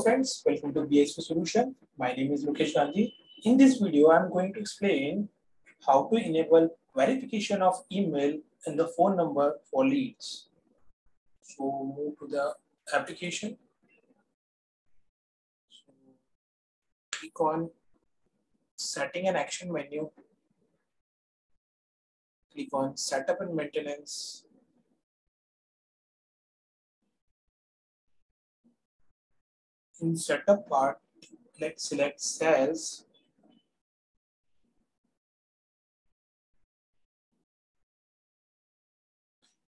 friends, welcome to BISP Solution. My name is Mukesh Gandhi. In this video, I'm going to explain how to enable verification of email and the phone number for leads. So move to the application. So click on setting and action menu. Click on setup and maintenance. In setup part, let's select sales.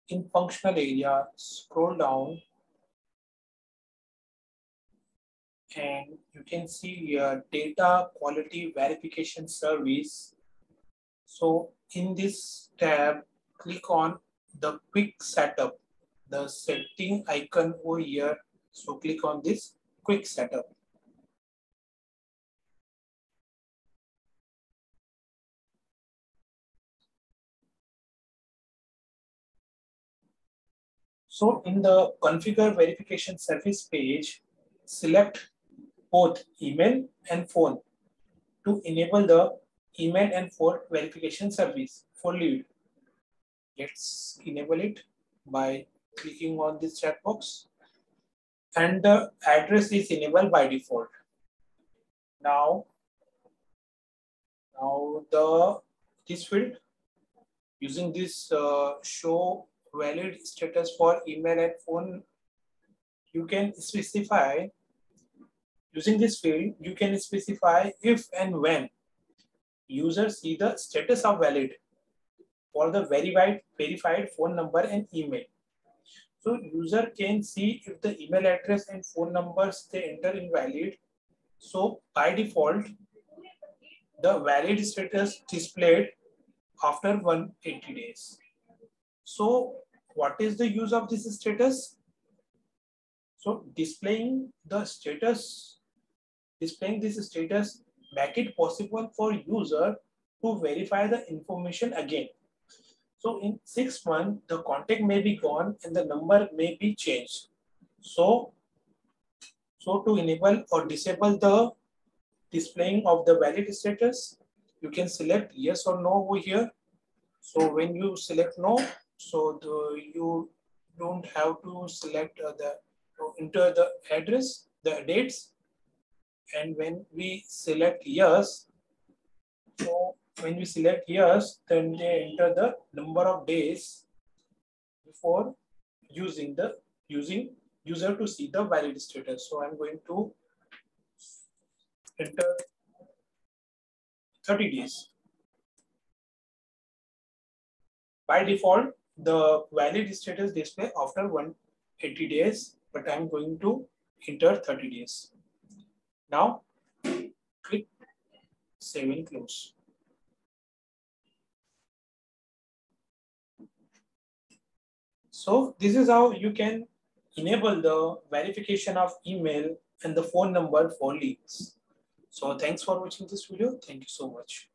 In functional area, scroll down and you can see here data quality verification service. So in this tab, click on the quick setup, the setting icon over here. So click on this quick setup. So in the configure verification service page, select both email and phone to enable the email and phone verification service for lead. Let's enable it by clicking on this checkbox, and the address is enabled by default. Now this field, using this show valid status for email and phone, you can specify, using this field, you can specify if and when users see the status of valid for the verified phone number and email. So user can see if the email address and phone numbers they enter invalid. So by default, the valid status displayed after 180 days. So what is the use of this status? So displaying this status make it possible for user to verify the information again. So in 6 months, the contact may be gone and the number may be changed. So to enable or disable the displaying of the valid status, you can select yes or no over here. So when you select no, so you don't have to select enter the address, the dates. And when we select yes, so when we select yes, then they enter the number of days before using user to see the valid status. So I'm going to enter 30 days. By default, the valid status display after 180 days, but I'm going to enter 30 days. Now click save and close. So this is how you can enable the verification of email and the phone number for leads. So thanks for watching this video. Thank you so much.